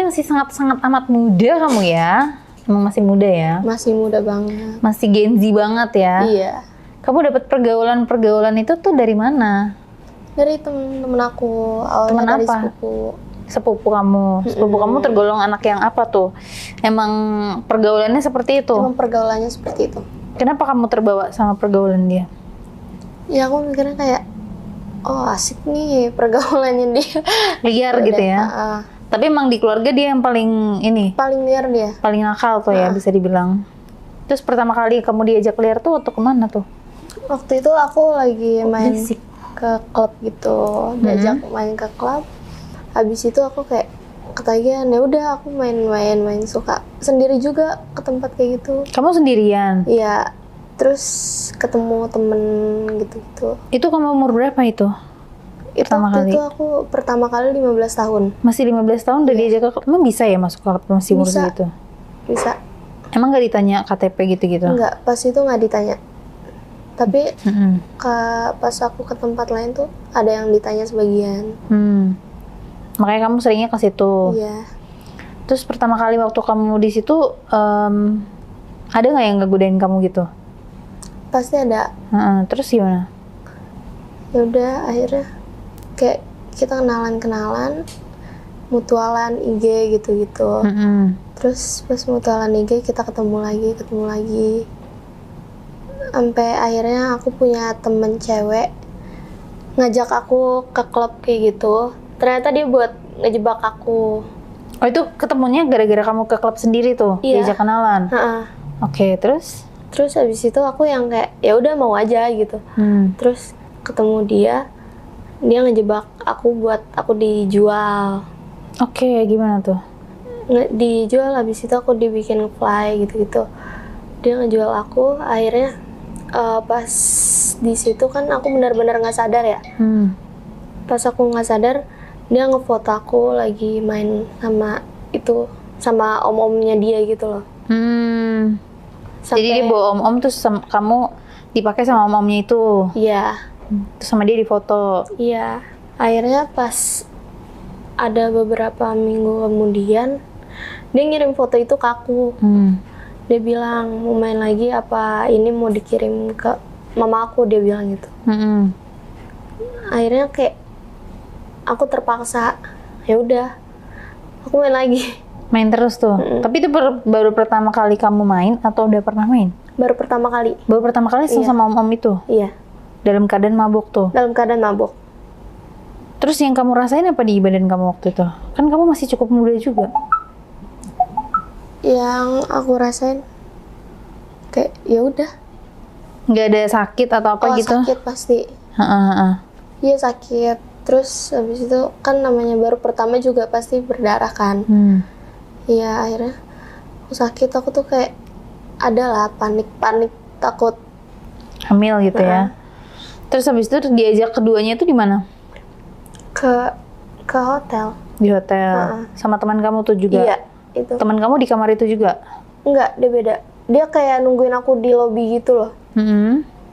masih sangat-sangat amat muda kamu ya. Emang masih muda ya? Masih muda banget. Masih Gen Z banget ya? Iya. Kamu dapat pergaulan itu tuh dari mana? Dari temen aku, awalnya Temen dari apa? sepupu. Sepupu kamu. Sepupu kamu tergolong anak yang apa tuh? Emang pergaulannya seperti itu? Emang pergaulannya seperti itu. Kenapa kamu terbawa sama pergaulan dia? Ya aku mikirnya kayak, oh asik nih pergaulannya dia. Liar gitu ya? Tapi emang di keluarga dia yang paling ini? Paling liar dia. Paling nakal tuh ya bisa dibilang. Terus pertama kali kamu diajak liar tuh waktu kemana tuh? Waktu itu aku lagi main Berisik. ke klub gitu, diajak main ke klub. Habis itu aku kayak ketagihan, ya udah aku main suka sendiri juga ke tempat kayak gitu. Kamu sendirian? Iya, terus ketemu temen gitu-gitu. Itu kamu umur berapa itu? Pertama kali? Itu aku pertama kali 15 tahun. Masih 15 tahun udah diajak ke klub? Emang bisa ya masuk klub masih umur Bisa. segitu? Bisa. Emang gak ditanya KTP gitu-gitu? Enggak, pas itu nggak ditanya. Tapi pas aku ke tempat lain tuh ada yang ditanya sebagian. Makanya kamu seringnya ke situ. Iya. Terus pertama kali waktu kamu di situ ada nggak yang ngegodain kamu gitu? Pasti ada. Terus gimana? Ya udah akhirnya kayak kita kenalan, mutualan IG gitu-gitu. Terus pas mutualan IG kita ketemu lagi. Sampai akhirnya aku punya temen cewek ngajak aku ke klub kayak gitu. Ternyata dia buat ngejebak aku. Oh itu ketemunya gara-gara kamu ke klub sendiri tuh? Iya. Diajak kenalan? Oke, terus? Terus habis itu aku yang kayak ya udah mau aja gitu. Terus ketemu dia ngejebak aku buat aku dijual. Oke, gimana tuh? Dijual, habis itu aku dibikin fly gitu-gitu. Dia ngejual aku, akhirnya pas di situ kan aku benar-benar nggak sadar ya. Pas aku nggak sadar, dia ngefoto aku lagi main sama om-omnya dia gitu loh. Jadi dia bawa om-om terus kamu dipakai sama om-omnya itu? Iya. Terus sama dia difoto? Iya. Akhirnya pas ada beberapa minggu kemudian, dia ngirim foto itu ke aku. Dia bilang, mau main lagi apa ini mau dikirim ke mama aku, dia bilang gitu. Akhirnya kayak aku terpaksa, ya udah aku main lagi. Main terus tuh? Tapi itu baru pertama kali kamu main atau udah pernah main? Baru pertama kali. Baru pertama kali sama om-om itu? Iya. Dalam keadaan mabuk tuh? Dalam keadaan mabuk. Terus yang kamu rasain apa di badan kamu waktu itu? Kan kamu masih cukup muda juga. Yang aku rasain kayak ya udah. Nggak ada sakit atau apa gitu? Sakit pasti. Iya sakit. Terus habis itu kan namanya baru pertama juga pasti berdarah kan. Iya akhirnya aku sakit, aku tuh kayak adalah panik takut hamil gitu ya. Terus habis itu diajak keduanya itu di mana? Ke hotel. Di hotel. Sama teman kamu tuh juga? Iya, itu. Teman kamu di kamar itu juga? Enggak, dia beda. Dia kayak nungguin aku di lobi gitu loh.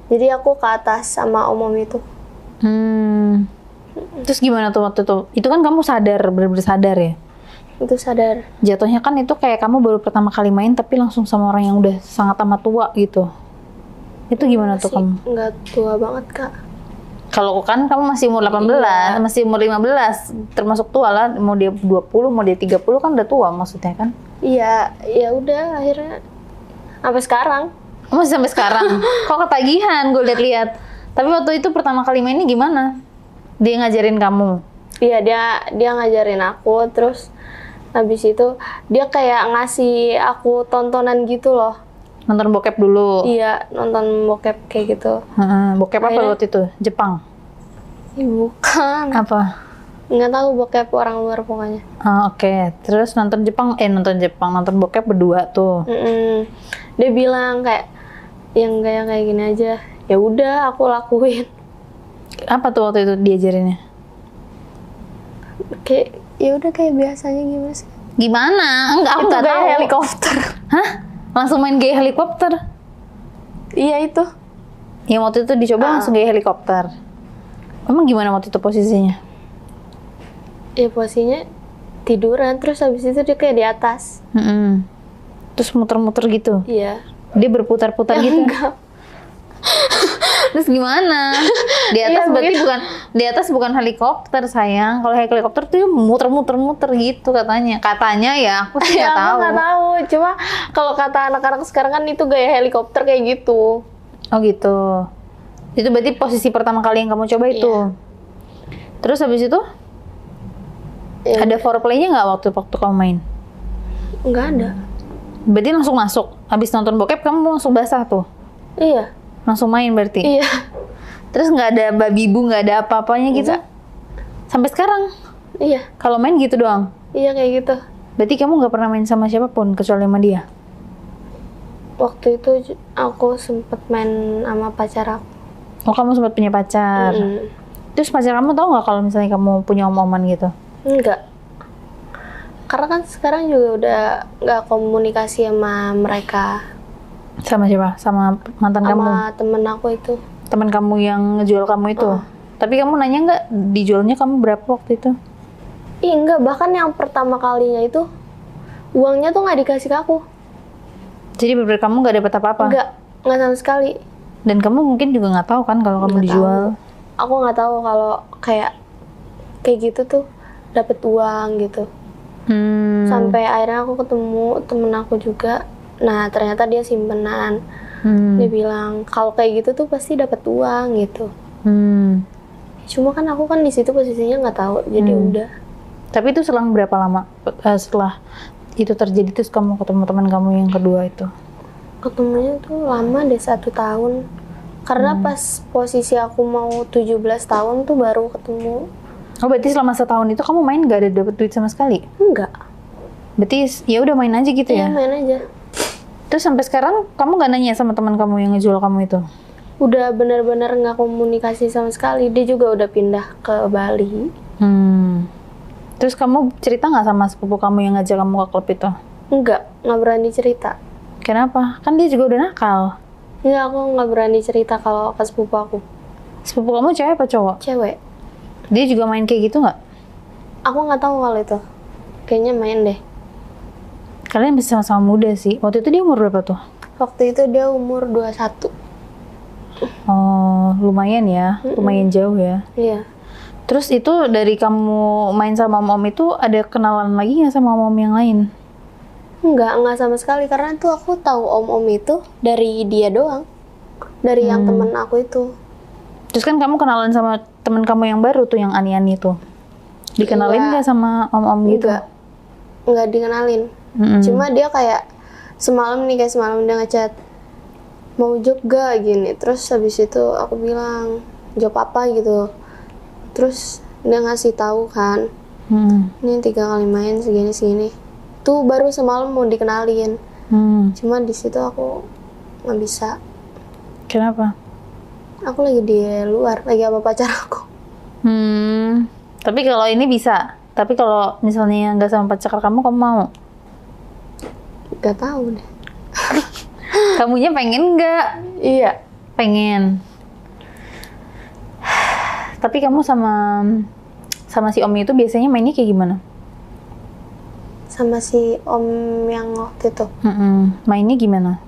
Jadi aku ke atas sama om itu. Terus gimana tuh waktu itu? Itu kan kamu sadar, bener-bener sadar ya? Itu sadar. Jatuhnya kan itu kayak kamu baru pertama kali main tapi langsung sama orang yang udah sangat amat tua gitu. Itu gimana tuh kamu? Enggak tua banget, Kak. Kalau kan kamu masih umur 18, masih umur 15, termasuk tua lah. Mau dia 20, mau dia 30 kan udah tua maksudnya kan? Iya, ya udah akhirnya sampai sekarang. Masih sampai sekarang? Kok ketagihan gue lihat-lihat. Tapi waktu itu pertama kali mainnya gimana? Dia ngajarin kamu? Iya, dia ngajarin aku, terus habis itu dia kayak ngasih aku tontonan gitu loh. Nonton bokep dulu? Iya, nonton bokep kayak gitu. Bokep apa waktu itu? Jepang? Bukan. Apa? Nggak tahu, bokep orang luar pokoknya. Oke. Terus nonton nonton bokep berdua tuh. Dia bilang kayak yang kayak gini aja. Ya udah, aku lakuin. Apa tuh waktu itu diajarinnya? Kayak ya udah kayak biasanya gimana sih? Gimana? Enggak, aku nggak tahu. Helikopter. Hah? Langsung main gaya helikopter? Iya itu. Yang waktu itu dicoba langsung gaya helikopter. Emang gimana waktu itu posisinya? Ya posisinya tiduran, terus habis itu dia kayak di atas. Terus muter-muter gitu? Iya. Dia berputar-putar gitu? Enggak. Terus gimana? Di atas Iya, berarti begitu. di atas bukan helikopter sayang. Kalau helikopter tuh muter-muter gitu katanya. Katanya ya, aku sih nggak Ya, tahu. aku nggak tahu. Cuma kalau kata anak-anak sekarang kan itu gaya helikopter kayak gitu. Oh gitu. Itu berarti posisi pertama kali yang kamu coba itu. Iya. Terus habis itu Ya, ada foreplay-nya nggak waktu kamu main? nggak ada. Berarti langsung masuk. Habis nonton bokep kamu langsung basah tuh. Iya. Langsung main berarti. Iya. Terus nggak ada babi bu, nggak ada apa-apanya gitu? Nggak. Sampai sekarang? Iya. Kalau main gitu doang? Iya kayak gitu. Berarti kamu nggak pernah main sama siapapun kecuali sama dia? Waktu itu aku sempet main sama pacar aku. Oh, kamu sempat punya pacar. Terus pacar kamu tahu nggak kalau misalnya kamu punya om-oman gitu? Enggak. Karena kan sekarang juga udah nggak komunikasi sama mereka. Sama siapa? Sama mantan kamu? Sama temen aku itu. Teman kamu yang ngejual kamu itu? Tapi kamu nanya nggak dijualnya kamu berapa waktu itu? Ih enggak, bahkan yang pertama kalinya itu uangnya tuh nggak dikasih ke aku. Jadi bener kamu nggak dapet apa-apa? Nggak sama sekali. Dan kamu mungkin juga nggak tahu kan kalau kamu Nggak dijual? tahu. Aku nggak tahu kalau kayak gitu tuh dapet uang gitu. Sampai akhirnya aku ketemu temen aku juga. Nah ternyata dia simpenan. Dia bilang kalau kayak gitu tuh pasti dapat uang gitu. Cuma kan aku kan di situ posisinya nggak tahu, jadi udah. Tapi itu selang berapa lama setelah itu terjadi terus kamu ketemu teman kamu yang kedua itu? Ketemunya tuh lama deh, 1 tahun. Karena pas posisi aku mau 17 tahun tuh baru ketemu. Oh berarti selama setahun itu kamu main gak ada dapet duit sama sekali? Enggak. Berarti ya udah main aja gitu Iya ya? main aja. Terus sampai sekarang kamu gak nanya sama teman kamu yang ngejual kamu itu? Udah benar-benar nggak komunikasi sama sekali. Dia juga udah pindah ke Bali. Terus kamu cerita nggak sama sepupu kamu yang ngajak kamu ke klub itu? Nggak berani cerita. Kenapa? Kan dia juga udah nakal. Enggak, aku nggak berani cerita kalau ke sepupu aku. Sepupu kamu cewek apa cowok? Cewek. Dia juga main kayak gitu nggak? Aku nggak tahu kalau itu. Kayaknya main deh. Kalian bisa sama-sama muda sih. Waktu itu dia umur berapa tuh? Waktu itu dia umur 21. Oh, lumayan ya. Lumayan jauh ya. Iya. Terus itu dari kamu main sama om-om itu ada kenalan lagi nggak sama om-om yang lain? Enggak sama sekali. Karena tuh aku tahu om-om itu dari dia doang. Dari yang temen aku itu. Terus kan kamu kenalan sama temen kamu yang baru tuh, yang Ani-Ani tuh. Dikenalin nggak sama om-om gitu? Enggak dikenalin. Cuma dia kayak semalam dia ngechat, mau job gak gini. Terus habis itu aku bilang job apa gitu. Terus dia ngasih tahu kan, ini 3 kali main segini. Tuh baru semalam mau dikenalin. Cuma di situ aku nggak bisa. Kenapa? Aku lagi di luar, lagi sama pacar aku. Tapi kalau ini bisa. Tapi kalau misalnya nggak sama pacar kamu mau? Gak tahu deh. Kamunya pengen nggak? Iya. Pengen. Tapi kamu sama si om itu biasanya mainnya kayak gimana? Sama si om yang waktu itu. Mainnya gimana?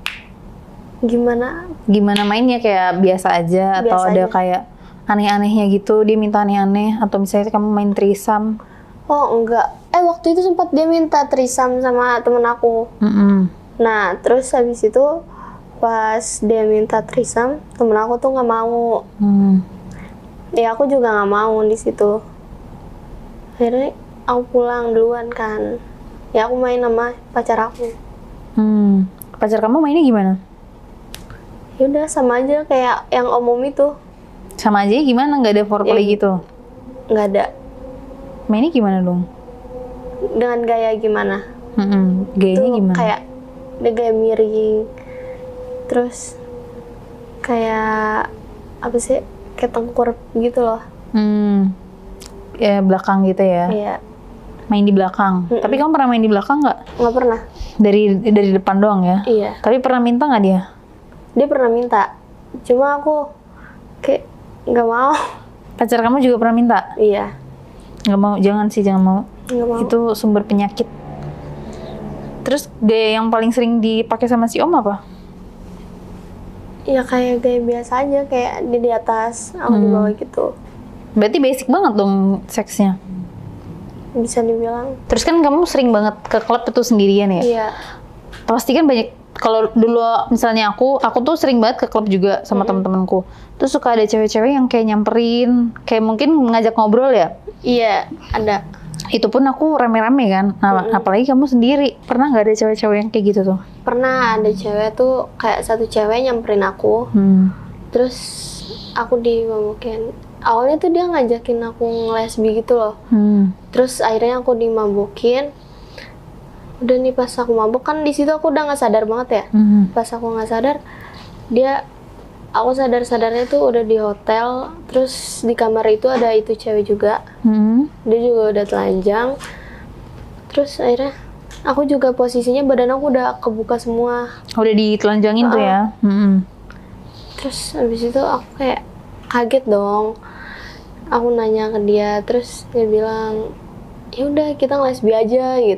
Gimana mainnya, kayak biasa aja atau ada kayak aneh-anehnya gitu? Dia minta aneh-aneh atau misalnya kamu main threesome? Oh enggak. Waktu itu sempat dia minta threesome sama temen aku. Nah terus habis itu pas dia minta threesome, temen aku tuh nggak mau. Ya aku juga nggak mau di situ. Akhirnya aku pulang duluan kan. Ya aku main sama pacar aku. Pacar kamu mainnya gimana? Ya udah sama aja kayak yang om itu. Sama aja gimana? Nggak ada foreplay gitu? Nggak ada. Mainnya gimana dong? Dengan gaya gimana? Gayanya Tuh, gimana? Kayak dia gaya miring. Terus kayak apa sih? Kayak tengkur gitu loh. Ya belakang gitu ya? Iya. Main di belakang. Tapi kamu pernah main di belakang nggak? Nggak pernah. Dari depan doang ya? Iya. Tapi pernah minta nggak dia? Dia pernah minta. Cuma aku kayak nggak mau. Pacar kamu juga pernah minta? Iya. Nggak mau, jangan mau. Nggak mau. Itu sumber penyakit. Terus gaya yang paling sering dipakai sama si om apa? Ya kayak gaya biasa aja, kayak dia di atas, aku di bawah gitu. Berarti basic banget dong seksnya. Bisa dibilang. Terus kan kamu sering banget ke klub itu sendirian ya? Iya. Pasti kan banyak, kalau dulu misalnya aku tuh sering banget ke klub juga sama teman-temanku. Terus suka ada cewek-cewek yang kayak nyamperin, kayak mungkin ngajak ngobrol ya. Iya, ada. Itu pun aku rame-rame kan. Nah, apalagi kamu sendiri. Pernah nggak ada cewek-cewek yang kayak gitu tuh? Pernah ada cewek tuh, kayak satu cewek nyamperin aku. Terus aku dimabukin. Awalnya tuh dia ngajakin aku nge-lesbi gitu loh. Terus akhirnya aku dimabukin. Udah nih pas aku mabuk kan di situ aku udah nggak sadar banget ya. Pas aku nggak sadar, aku sadar-sadarnya tuh udah di hotel. Terus di kamar itu ada itu cewek juga. Dia juga udah telanjang. Terus akhirnya aku juga posisinya badan aku udah kebuka semua. Udah ditelanjangin tuh ya. Terus abis itu aku kayak kaget dong. Aku nanya ke dia, terus dia bilang, ya udah kita nge-lesbi aja gitu.